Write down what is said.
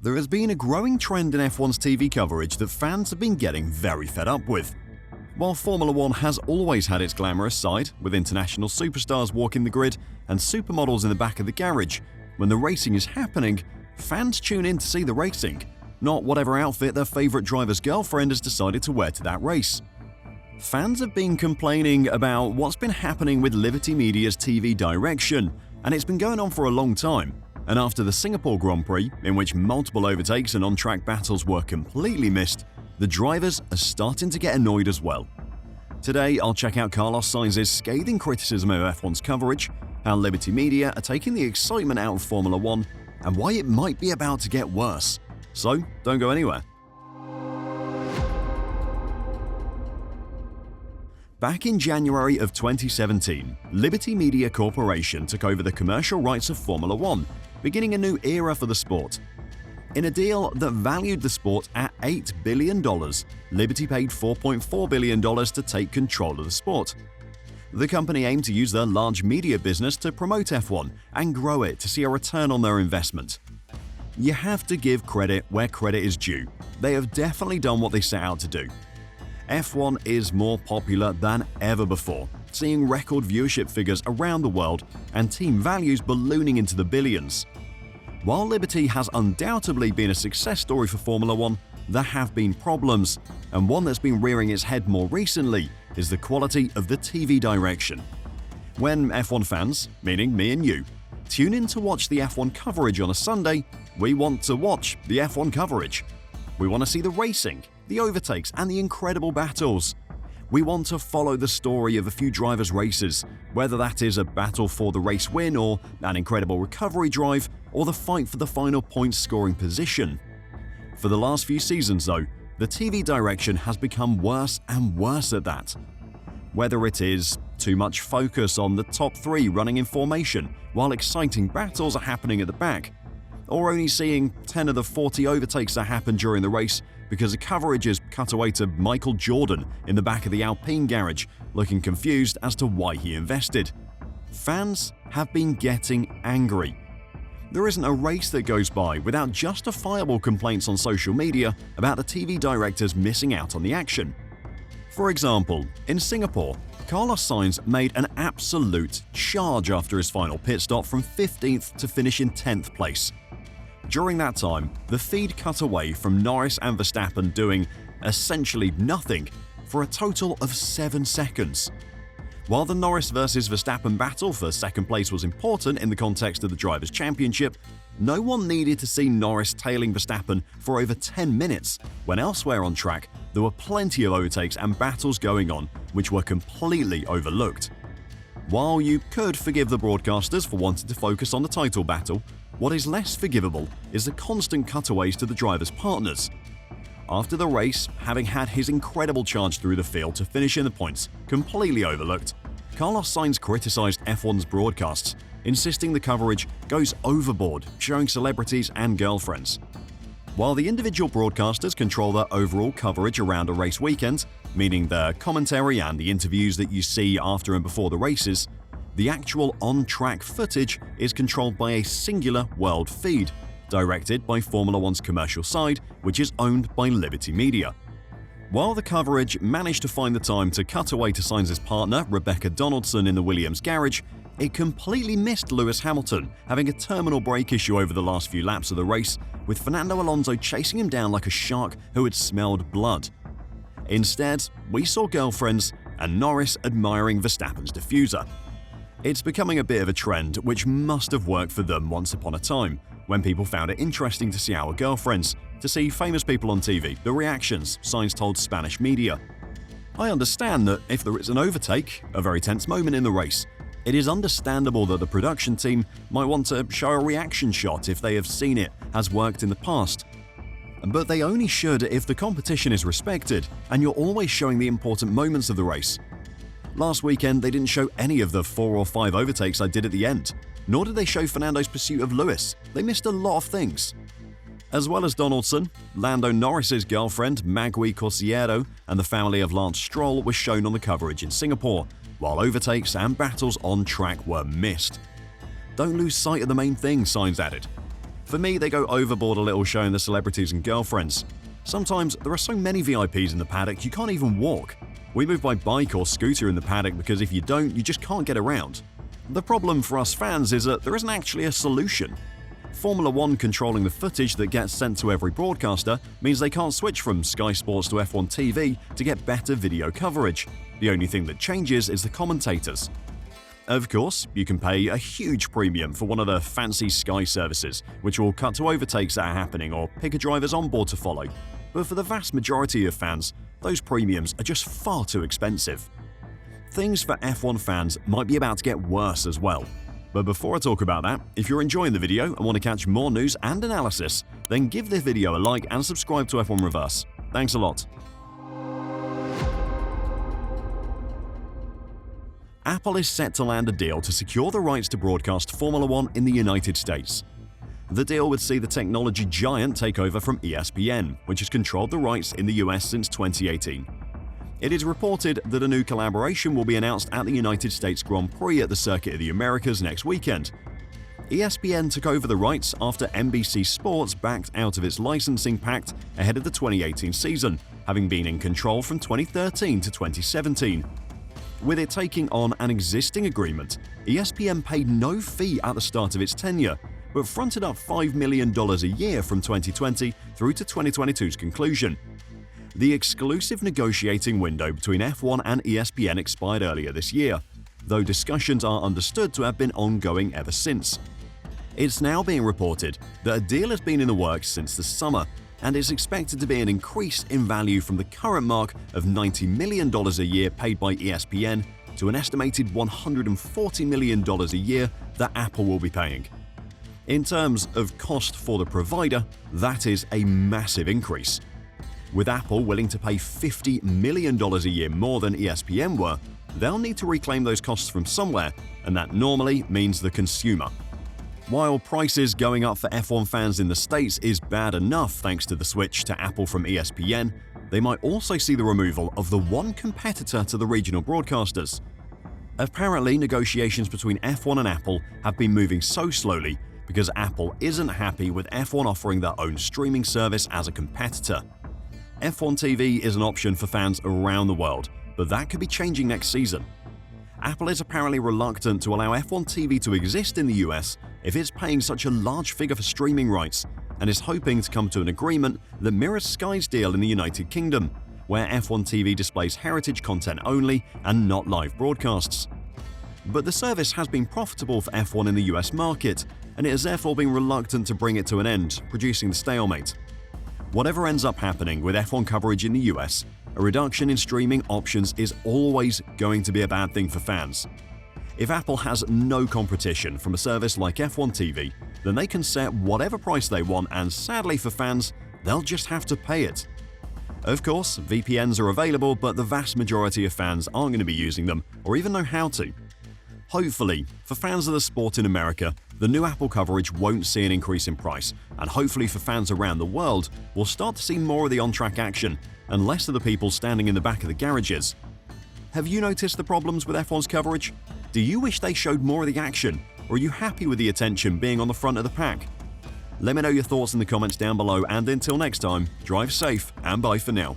There has been a growing trend in F1's TV coverage that fans have been getting very fed up with. While Formula 1 has always had its glamorous side, with international superstars walking the grid and supermodels in the back of the garage, when the racing is happening, fans tune in to see the racing, not whatever outfit their favourite driver's girlfriend has decided to wear to that race. Fans have been complaining about what's been happening with Liberty Media's TV direction, and it's been going on for a long time. And after the Singapore Grand Prix, in which multiple overtakes and on-track battles were completely missed, the drivers are starting to get annoyed as well. Today, I'll check out Carlos Sainz's scathing criticism of F1's coverage, how Liberty Media are taking the excitement out of Formula 1, and why it might be about to get worse. So, don't go anywhere. Back in January of 2017, Liberty Media Corporation took over the commercial rights of Formula 1, beginning a new era for the sport. In a deal that valued the sport at $8 billion, Liberty paid $4.4 billion to take control of the sport. The company aimed to use their large media business to promote F1 and grow it to see a return on their investment. You have to give credit where credit is due. They have definitely done what they set out to do. F1 is more popular than ever before, seeing record viewership figures around the world and team values ballooning into the billions. While Liberty has undoubtedly been a success story for Formula 1, there have been problems, and one that's been rearing its head more recently is the quality of the TV direction. When F1 fans, meaning me and you, tune in to watch the F1 coverage on a Sunday, we want to watch the F1 coverage. We want to see the racing, the overtakes, and the incredible battles. We want to follow the story of a few drivers' races, whether that is a battle for the race win or an incredible recovery drive or the fight for the final point-scoring position. For the last few seasons, though, the TV direction has become worse and worse at that. Whether it is too much focus on the top three running in formation while exciting battles are happening at the back, or only seeing 10 of the 40 overtakes that happen during the race because the coverage is cut away to Michael Jordan in the back of the Alpine garage, looking confused as to why he invested. Fans have been getting angry. There isn't a race that goes by without justifiable complaints on social media about the TV directors missing out on the action. For example, in Singapore, Carlos Sainz made an absolute charge after his final pit stop from 15th to finish in 10th place. During that time, the feed cut away from Norris and Verstappen doing essentially nothing for a total of 7 seconds. While the Norris versus Verstappen battle for second place was important in the context of the Drivers' Championship, no one needed to see Norris tailing Verstappen for over 10 minutes, when elsewhere on track there were plenty of overtakes and battles going on which were completely overlooked. While you could forgive the broadcasters for wanting to focus on the title battle, what is less forgivable is the constant cutaways to the drivers' partners. After the race, having had his incredible charge through the field to finish in the points completely overlooked, Carlos Sainz criticised F1's broadcasts, insisting the coverage goes overboard, showing celebrities and girlfriends. While the individual broadcasters control their overall coverage around a race weekend, meaning the commentary and the interviews that you see after and before the races, the actual on-track footage is controlled by a singular world feed, directed by Formula 1's commercial side, which is owned by Liberty Media. While the coverage managed to find the time to cut away to Sainz's partner, Rebecca Donaldson, in the Williams garage, it completely missed Lewis Hamilton having a terminal brake issue over the last few laps of the race, with Fernando Alonso chasing him down like a shark who had smelled blood. Instead, we saw girlfriends and Norris admiring Verstappen's diffuser. It's becoming a bit of a trend which must have worked for them once upon a time, when people found it interesting to see our girlfriends, to see famous people on TV, the reactions, Sainz told Spanish media. I understand that if there is an overtake, a very tense moment in the race, it is understandable that the production team might want to show a reaction shot if they have seen it has worked in the past. But they only should if the competition is respected and you're always showing the important moments of the race. Last weekend, they didn't show any of the 4 or 5 overtakes I did at the end, nor did they show Fernando's pursuit of Lewis. They missed a lot of things. As well as Donaldson, Lando Norris's girlfriend Magui Corsiero and the family of Lance Stroll were shown on the coverage in Singapore, while overtakes and battles on track were missed. Don't lose sight of the main thing, Sainz added. For me, they go overboard a little showing the celebrities and girlfriends. Sometimes there are so many VIPs in the paddock you can't even walk. We move by bike or scooter in the paddock because if you don't, you just can't get around. The problem for us fans is that there isn't actually a solution. Formula One controlling the footage that gets sent to every broadcaster means they can't switch from Sky Sports to F1 TV to get better video coverage. The only thing that changes is the commentators. Of course, you can pay a huge premium for one of the fancy Sky services, which will cut to overtakes that are happening or pick a driver's onboard to follow. But for the vast majority of fans, those premiums are just far too expensive. Things for F1 fans might be about to get worse as well. But before I talk about that, if you're enjoying the video and want to catch more news and analysis, then give this video a like and subscribe to F1 Reverse. Thanks a lot. Apple is set to land a deal to secure the rights to broadcast Formula One in the United States. The deal would see the technology giant take over from ESPN, which has controlled the rights in the US since 2018. It is reported that a new collaboration will be announced at the United States Grand Prix at the Circuit of the Americas next weekend. ESPN took over the rights after NBC Sports backed out of its licensing pact ahead of the 2018 season, having been in control from 2013 to 2017. With it taking on an existing agreement, ESPN paid no fee at the start of its tenure, but fronted up $5 million a year from 2020 through to 2022's conclusion. The exclusive negotiating window between F1 and ESPN expired earlier this year, though discussions are understood to have been ongoing ever since. It's now being reported that a deal has been in the works since the summer, and is expected to be an increase in value from the current mark of $90 million a year paid by ESPN to an estimated $140 million a year that Apple will be paying. In terms of cost for the provider, that is a massive increase. With Apple willing to pay $50 million a year more than ESPN were, they'll need to reclaim those costs from somewhere, and that normally means the consumer. While prices going up for F1 fans in the States is bad enough thanks to the switch to Apple from ESPN, they might also see the removal of the one competitor to the regional broadcasters. Apparently, negotiations between F1 and Apple have been moving so slowly because Apple isn't happy with F1 offering their own streaming service as a competitor. F1 TV is an option for fans around the world, but that could be changing next season. Apple is apparently reluctant to allow F1 TV to exist in the US if it's paying such a large figure for streaming rights, and is hoping to come to an agreement that mirrors Sky's deal in the United Kingdom, where F1 TV displays heritage content only and not live broadcasts. But the service has been profitable for F1 in the US market, and it has therefore been reluctant to bring it to an end, producing the stalemate. Whatever ends up happening with F1 coverage in the US, a reduction in streaming options is always going to be a bad thing for fans. If Apple has no competition from a service like F1 TV, then they can set whatever price they want, and sadly for fans, they'll just have to pay it. Of course, VPNs are available, but the vast majority of fans aren't going to be using them or even know how to. Hopefully, for fans of the sport in America, the new Apple coverage won't see an increase in price, and hopefully for fans around the world, we'll start to see more of the on-track action and less of the people standing in the back of the garages. Have you noticed the problems with F1's coverage? Do you wish they showed more of the action, or are you happy with the attention being on the front of the pack? Let me know your thoughts in the comments down below, and until next time, drive safe and bye for now.